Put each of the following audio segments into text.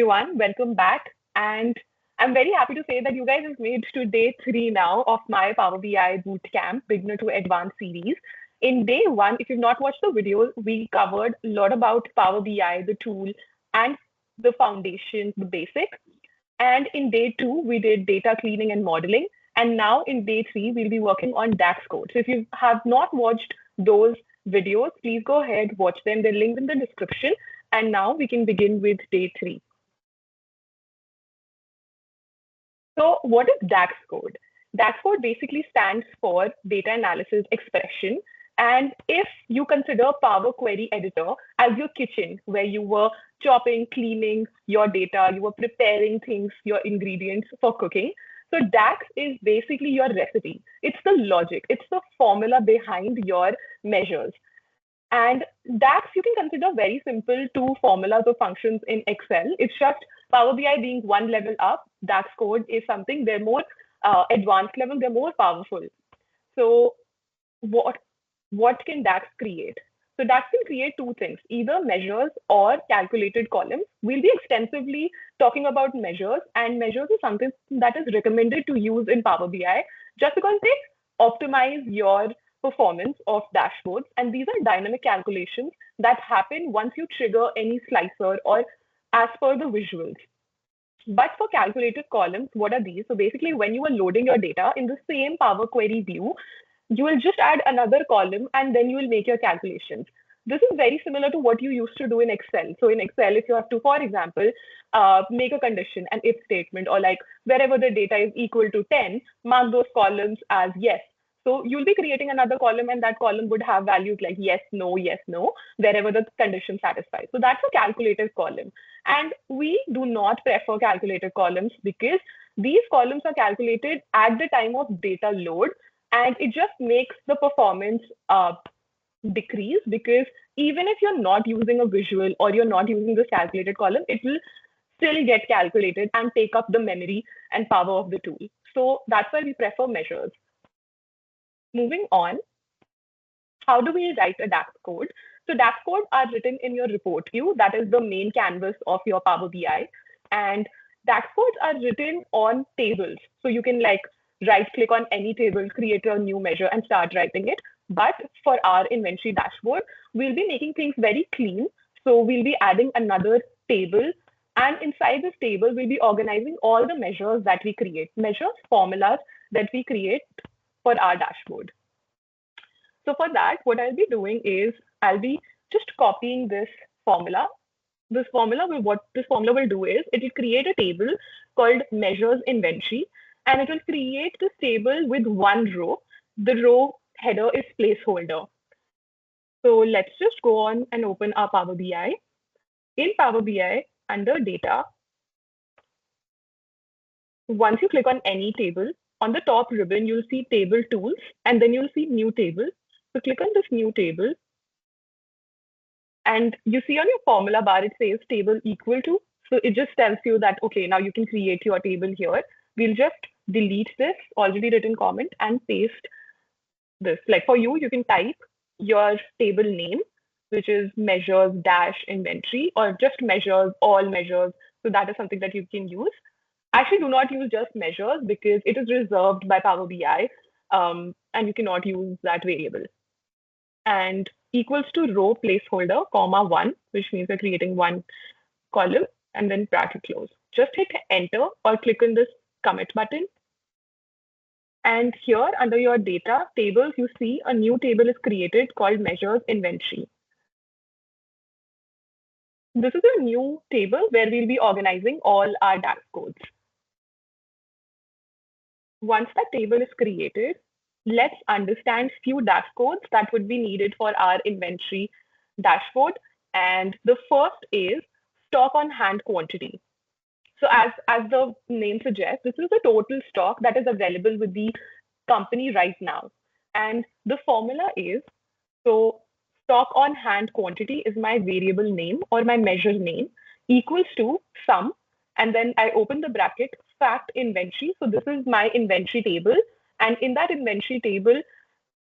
Everyone, welcome back. And I'm very happy to say that you guys have made to day 3 now of my Power BI Bootcamp Beginner to Advanced series. In day 1, if you've not watched the video, we covered a lot about Power BI, the tool, and the foundation, the basics. And in day 2, we did data cleaning and modeling. And now in day 3, we'll be working on DAX code. So if you have not watched those videos, please go ahead, watch them. They're linked in the description. And now we can begin with day 3. So what is DAX code? DAX code basically stands for data analysis expression. And if you consider Power Query Editor as your kitchen, where you were chopping, cleaning your data, you were preparing things, your ingredients for cooking. So DAX is basically your recipe. It's the logic. It's the formula behind your measures. And DAX, you can consider very simple two formulas or functions in Excel. It's just Power BI being one level up. DAX code is something they're more advanced level, they're more powerful. So what can DAX create? So DAX can create two things, either measures or calculated columns. We'll be extensively talking about measures, and measures is something that is recommended to use in Power BI just because they optimize your performance of dashboards. And these are dynamic calculations that happen once you trigger any slicer or as per the visuals. But for calculated columns, what are these? So basically, when you are loading your data in the same Power Query view, you will just add another column and then you will make your calculations. This is very similar to what you used to do in Excel. So in Excel, if you have to, for example, make a condition, an if statement, or like wherever the data is equal to 10, mark those columns as yes. So you'll be creating another column and that column would have values like yes, no, wherever the condition satisfies. So that's a calculated column. And we do not prefer calculated columns because these columns are calculated at the time of data load, and it just makes the performance decrease because even if you're not using a visual or you're not using this calculated column, it will still get calculated and take up the memory and power of the tool. So that's why we prefer measures. Moving on, how do we write a DAX code? So DAX codes are written in your report view. That is the main canvas of your Power BI. And DAX codes are written on tables. So you can like right click on any table, create a new measure and start writing it. But for our inventory dashboard, we'll be making things very clean. So we'll be adding another table. And inside this table, we'll be organizing all the measures that we create, measures, formulas that we create for our dashboard. So for that, what I'll be doing is I'll be just copying this formula. What this formula will do is it will create a table called measures inventory, and it will create this table with one row. The row header is placeholder. So let's just go on and open our Power BI. In Power BI, under data, once you click on any table, on the top ribbon, you'll see table tools, and then you'll see new table. So click on this new table. And you see on your formula bar, it says table equal to. So it just tells you that, okay, now you can create your table here. We'll just delete this already written comment and paste this. Like for you, you can type your table name, which is measures dash inventory, or just measures, all measures. So that is something that you can use. Actually, do not use just measures because it is reserved by Power BI, and you cannot use that variable. And equals to row placeholder, comma 1, which means we're creating one column, and then bracket close. Just hit enter or click on this commit button. And here under your data tables, you see a new table is created called measures inventory. This is a new table where we'll be organizing all our DAX codes. Once that table is created, let's understand few DAX codes that would be needed for our inventory dashboard. And the first is stock on hand quantity. So as the name suggests, this is the total stock that is available with the company right now. And the formula is, so stock on hand quantity is my variable name or my measure name equals to sum. And then I open the bracket fact inventory. So this is my inventory table. And in that inventory table,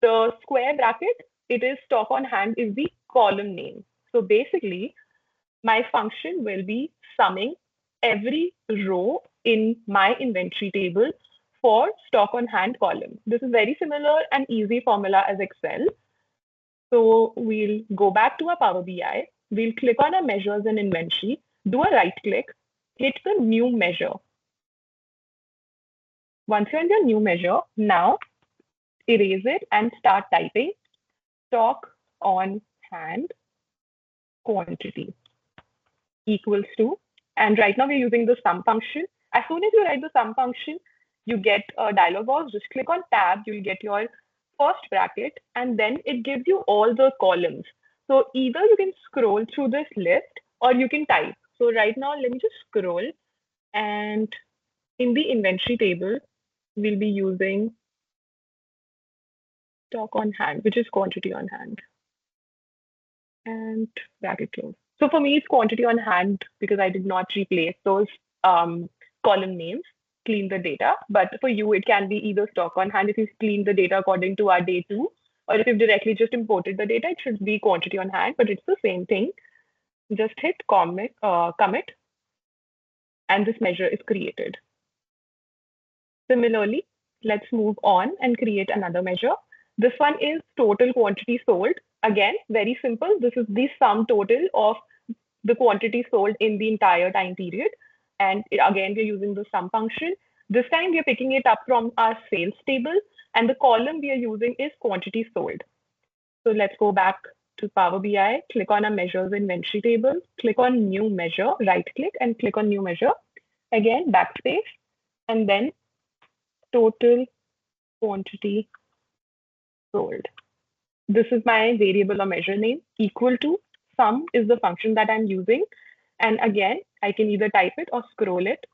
the square bracket, it is stock on hand is the column name. So basically, my function will be summing every row in my inventory table for stock on hand column. This is very similar and easy formula as Excel. So we'll go back to our Power BI. We'll click on our measures and inventory, do a right click, hit the new measure. Once you're in your new measure, now erase it and start typing stock on hand quantity equals to, and right now we're using the sum function. As soon as you write the sum function, you get a dialog box. Just click on tab, you'll get your first bracket, and then it gives you all the columns. So either you can scroll through this list or you can type. So right now, let me just scroll, and in the inventory table, we'll be using stock on hand, which is quantity on hand, and bracket close. So for me, it's quantity on hand because I did not replace those column names, clean the data. But for you, it can be either stock on hand if you clean the data according to our day 2, or if you've directly just imported the data, it should be quantity on hand, but it's the same thing. Just hit commit, and this measure is created. Similarly, let's move on and create another measure. This one is total quantity sold. Again, very simple. This is the sum total of the quantity sold in the entire time period. And again, we're using the sum function. This time we're picking it up from our sales table, and the column we are using is quantity sold. So let's go back to Power BI, click on our measures inventory table, click on new measure, right click and click on new measure. Again, backspace, and then total quantity sold. This is my variable or measure name. Equal to sum is the function that I'm using. And again, I can either type it or scroll it.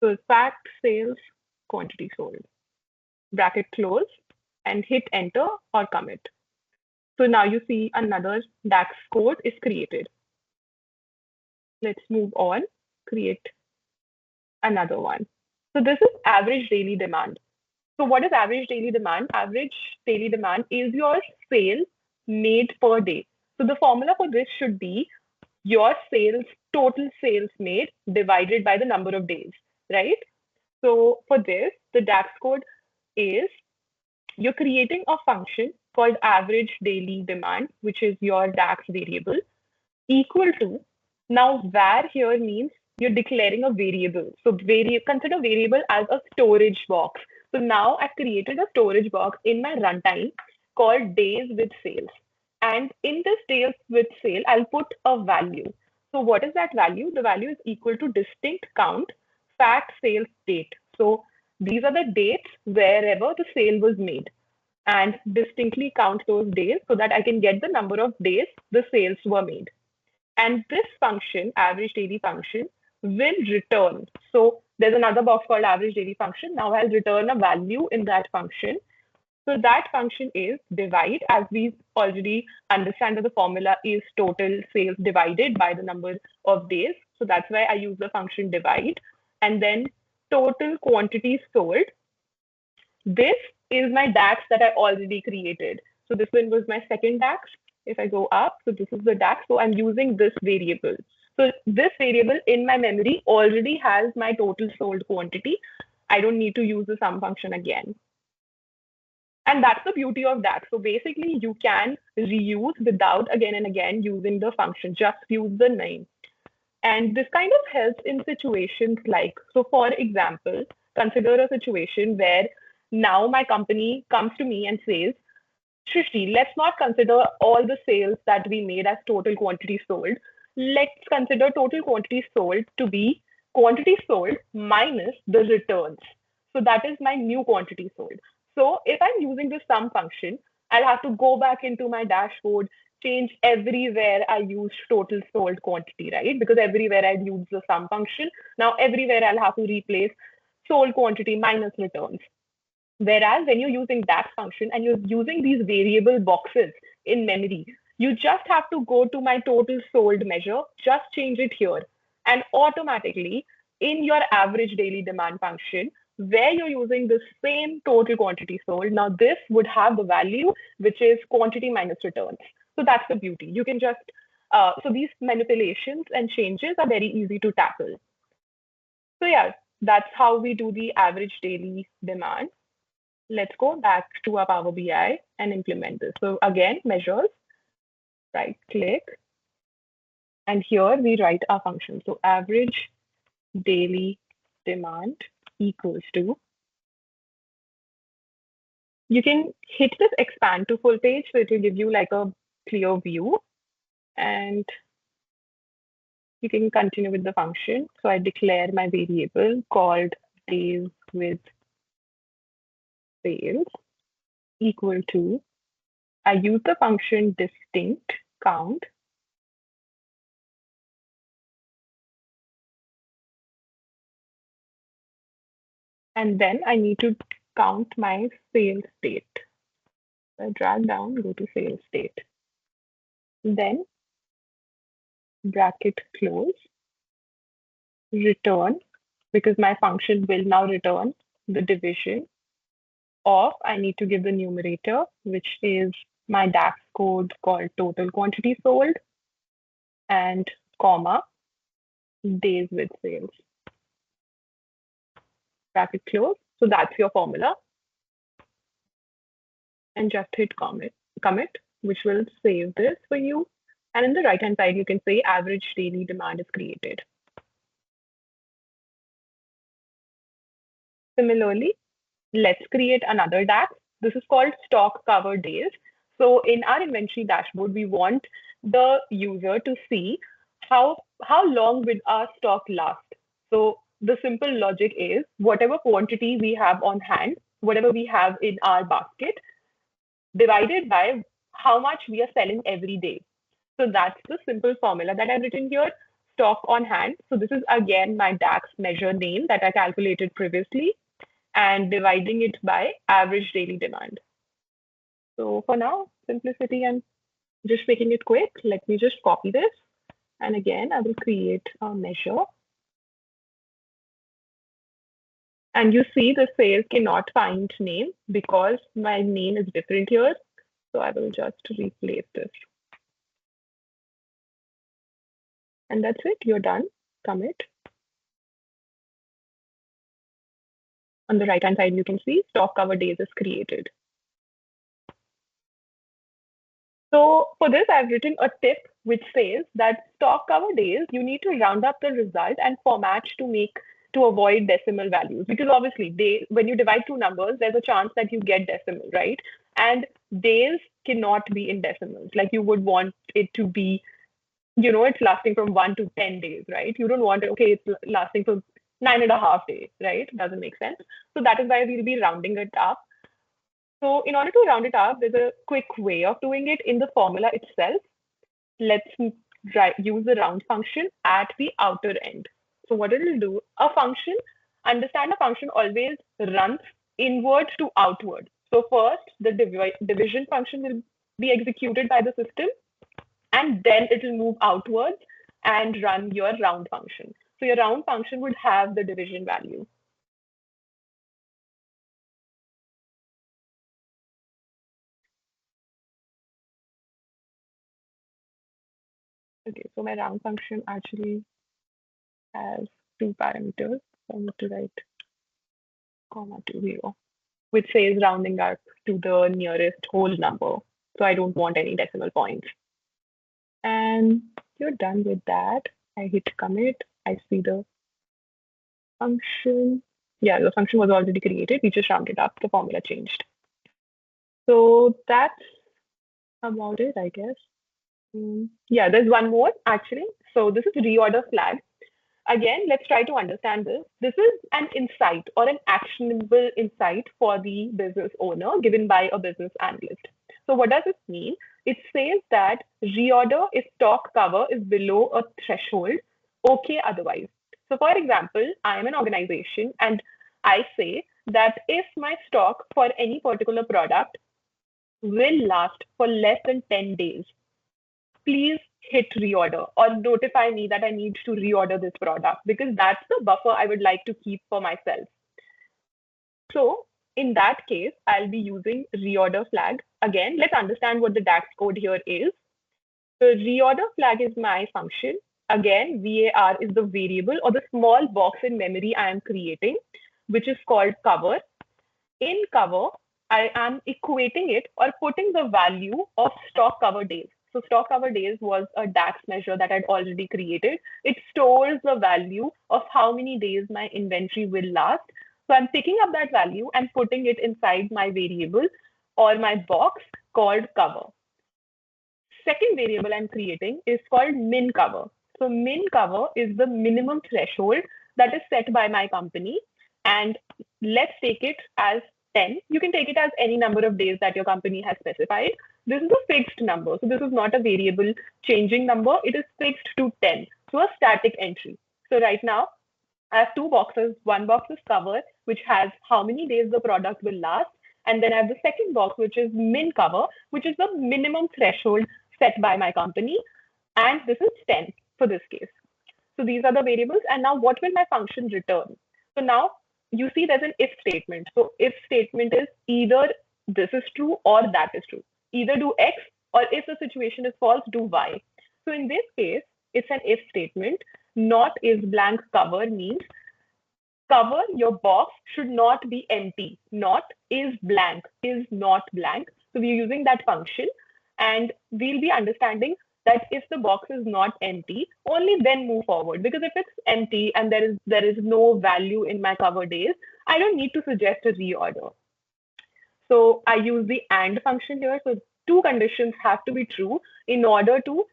So fact sales quantity sold. Bracket close and hit enter or commit. So now you see another DAX code is created. Let's move on, create another one. So this is average daily demand. So what is average daily demand? Average daily demand is your sale made per day. So the formula for this should be your sales, total sales made divided by the number of days, right? So for this, the DAX code is you're creating a function called average daily demand, which is your DAX variable, equal to, now var here means you're declaring a variable. So consider variable as a storage box. So now I've created a storage box in my runtime called days with sales. And in this days with sale, I'll put a value. So what is that value? The value is equal to distinct count fact sales date. So these are the dates wherever the sale was made, and distinctly count those days so that I can get the number of days the sales were made. And this function, average daily function, will return. So there's another box called average daily function. Now I'll return a value in that function. So that function is divide, as we already understand that the formula is total sales divided by the number of days. So that's why I use the function divide. And then total quantity sold. This is my DAX that I already created. So this one was my second DAX. If I go up, so this is the DAX. So I'm using this variable. So this variable in my memory already has my total sold quantity. I don't need to use the sum function again. And that's the beauty of DAX. So basically, you can reuse without again and again using the function. Just use the name. And this kind of helps in situations like, so for example, consider a situation where now my company comes to me and says, Shrishti, let's not consider all the sales that we made as total quantity sold. Let's consider total quantity sold to be quantity sold minus the returns. So that is my new quantity sold. So if I'm using the sum function, I'll have to go back into my dashboard, change everywhere I use total sold quantity, right? Because everywhere I use the sum function. Now everywhere I'll have to replace sold quantity minus returns. Whereas when you're using DAX function and you're using these variable boxes in memory, you just have to go to my total sold measure, just change it here. And automatically in your average daily demand function, where you're using the same total quantity sold, now this would have the value, which is quantity minus returns. So that's the beauty. You can just, so these manipulations and changes are very easy to tackle. So yeah, that's how we do the average daily demand. Let's go back to our Power BI and implement this. So again, measures, right click, and here we write our function. So average daily demand equals to, you can hit this expand to full page, so it will give you like a clear view, and you can continue with the function. So I declare my variable called days with sales equal to, I use the function distinct count, and then I need to count my sales state. I drag down, go to sales state, then bracket close, return, because my function will now return the division of, I need to give the numerator, which is my DAX code called total quantity sold, and comma, days with sales, bracket close. So that's your formula. And just hit commit, which will save this for you. And in the right-hand side, you can say average daily demand is created. Similarly, let's create another DAX. This is called stock cover days. So in our inventory dashboard, we want the user to see how long will our stock last. So the simple logic is whatever quantity we have on hand, whatever we have in our basket, divided by how much we are selling every day. So that's the simple formula that I've written here, stock on hand. So this is again my DAX measure name that I calculated previously, and dividing it by average daily demand. So for now, simplicity and just making it quick, let me just copy this. And again, I will create a measure. And you see the sales cannot find name because my name is different here. So I will just replace this. And that's it, you're done. Commit. On the right-hand side, you can see stock cover days is created. So for this, I've written a tip which says that stock cover days, you need to round up the result and format to avoid decimal values. Because obviously, when you divide two numbers, there's a chance that you get decimal, right? And days cannot be in decimals. Like you would want it to be, it's lasting from 1 to 10 days, right? You don't want it, okay, it's lasting for 9.5 days, right? Doesn't make sense. So that is why we'll be rounding it up. So in order to round it up, there's a quick way of doing it in the formula itself. Let's use the round function at the outer end. So what it will do, understand a function always runs inward to outward. So first, the division function will be executed by the system, and then it will move outwards and run your round function. So your round function would have the division value. Okay, so my round function actually has two parameters. So I need to write comma to 0, which says rounding up to the nearest whole number. So I don't want any decimal points. And you're done with that. I hit commit. I see the function. Yeah, the function was already created. We just rounded up. The formula changed. So that's about it, I guess. Yeah, there's one more actually. So this is reorder flag. Again, let's try to understand this. This is an insight or an actionable insight for the business owner given by a business analyst. So what does it mean? It says that reorder if stock cover is below a threshold, okay otherwise. So for example, I am an organization and I say that if my stock for any particular product will last for less than 10 days, please hit reorder or notify me that I need to reorder this product, because that's the buffer I would like to keep for myself. So in that case, I'll be using reorder flag. Again, let's understand what the DAX code here is. The reorder flag is my function. Again, var is the variable or the small box in memory I am creating, which is called cover. In cover, I am equating it or putting the value of stock cover days. So stock cover days was a DAX measure that I'd already created. It stores the value of how many days my inventory will last. So I'm picking up that value and putting it inside my variable or my box called cover. Second variable I'm creating is called min cover. So min cover is the minimum threshold that is set by my company. And let's take it as 10. You can take it as any number of days that your company has specified. This is a fixed number. So this is not a variable changing number. It is fixed to 10. So a static entry. So right now, I have two boxes. One box is cover, which has how many days the product will last. And then I have the second box, which is min cover, which is the minimum threshold set by my company. And this is 10 for this case. So these are the variables. And now what will my function return? So now you see there's an if statement. So if statement is either this is true or that is true. Either do X, or if the situation is false, do Y. So in this case, it's an if statement. Not is blank cover means cover, your box should not be empty. Not is blank, is not blank. So we're using that function, and we'll be understanding that if the box is not empty, only then move forward. Because if it's empty and there is no value in my cover days, I don't need to suggest a reorder. So I use the AND function here. So two conditions have to be true in order to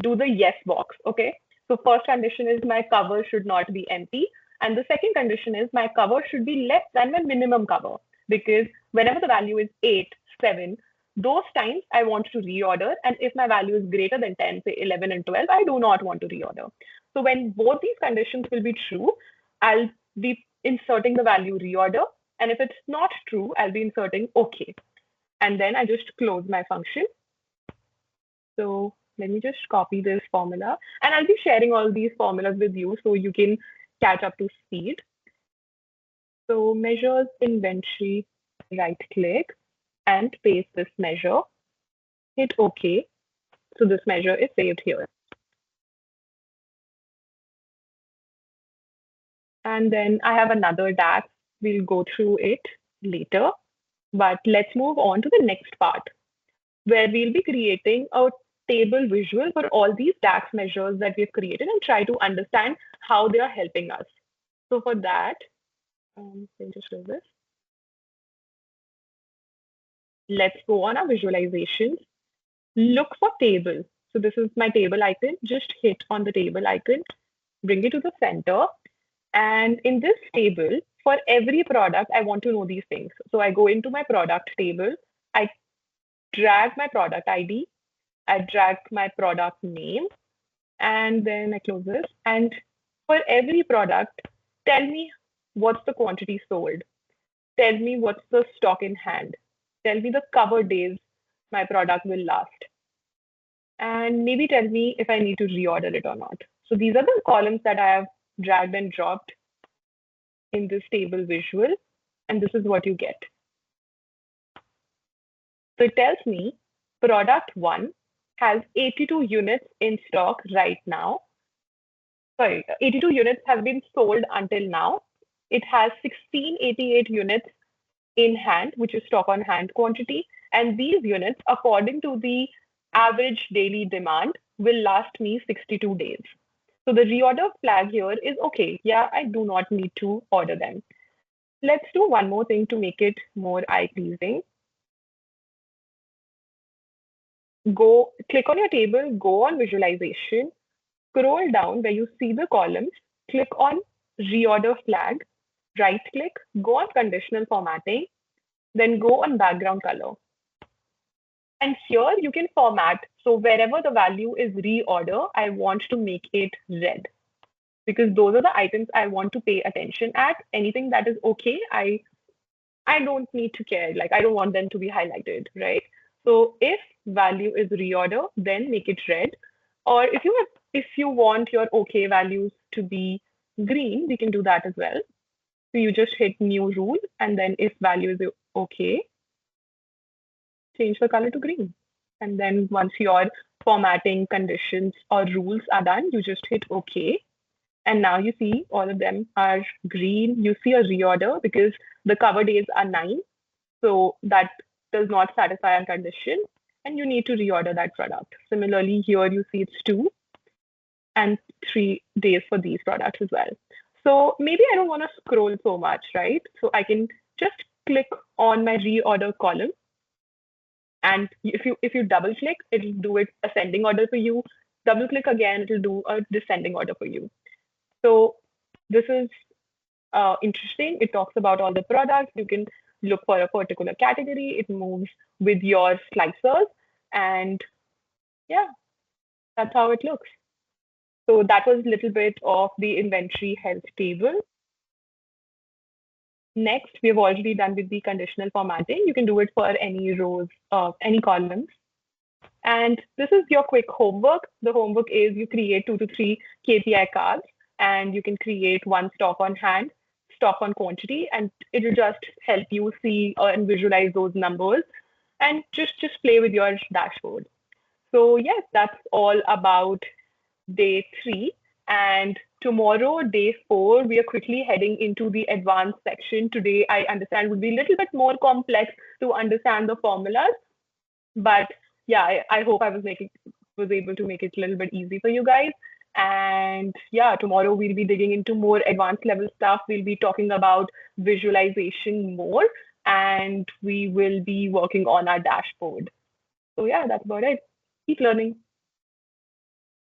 do the yes box. Okay. So first condition is my cover should not be empty. And the second condition is my cover should be less than my minimum cover, because whenever the value is 8, 7, those times I want to reorder. And if my value is greater than 10, say 11 and 12, I do not want to reorder. So when both these conditions will be true, I'll be inserting the value reorder. And if it's not true, I'll be inserting OK. And then I just close my function. So let me just copy this formula. And I'll be sharing all these formulas with you so you can catch up to speed. So measures inventory, right click and paste this measure. Hit OK. So this measure is saved here. And then I have another DAX. We'll go through it later. But let's move on to the next part, where we'll be creating a table visual for all these DAX measures that we've created and try to understand how they are helping us. So for that, just do this. Let's go on our visualizations. Look for table. So this is my table icon. Just hit on the table icon, bring it to the center. And in this table, for every product, I want to know these things. So I go into my product table. I drag my product ID. I drag my product name. And then I close this. And for every product, tell me what's the quantity sold. Tell me what's the stock in hand. Tell me the cover days my product will last. And maybe tell me if I need to reorder it or not. So these are the columns that I have dragged and dropped in this table visual. And this is what you get. So it tells me product 1 has 82 units in stock right now. Sorry, 82 units have been sold until now. It has 1688 units in hand, which is stock on hand quantity. And these units, according to the average daily demand, will last me 62 days. So the reorder flag here is okay. Yeah, I do not need to order them. Let's do one more thing to make it more eye-pleasing. Go click on your table, go on visualization, scroll down where you see the columns, click on reorder flag, right click, go on conditional formatting, then go on background color. And here you can format. So wherever the value is reorder, I want to make it red, because those are the items I want to pay attention at. Anything that is okay, I don't need to care. Like, I don't want them to be highlighted, right? So if value is reorder, then make it red. Or if you want your okay values to be green, we can do that as well. So you just hit new rule, and then if value is okay, change the color to green. And then once your formatting conditions or rules are done, you just hit OK. And now you see all of them are green. You see a reorder because the cover days are 9. So that does not satisfy our condition. And you need to reorder that product. Similarly, here you see it's 2 and 3 days for these products as well. So maybe I don't want to scroll so much, right? So I can just click on my reorder column. And if you double click, it'll do it ascending order for you. Double click again, it'll do a descending order for you. So this is interesting. It talks about all the products. You can look for a particular category. It moves with your slicers. And yeah, that's how it looks. So that was a little bit of the inventory health table. Next, we have already done with the conditional formatting. You can do it for any rows, any columns. And this is your quick homework. The homework is you create 2 to 3 KPI cards, and you can create one stock on hand, stock on quantity, and it will just help you see and visualize those numbers and just play with your dashboard. So yes, that's all about day 3. And tomorrow, day 4, we are quickly heading into the advanced section. Today, I understand would be a little bit more complex to understand the formulas, but yeah, I hope I was able to make it a little bit easy for you guys. And yeah, tomorrow we'll be digging into more advanced level stuff. We'll be talking about visualization more, and we will be working on our dashboard. So yeah, that's about it. Keep learning.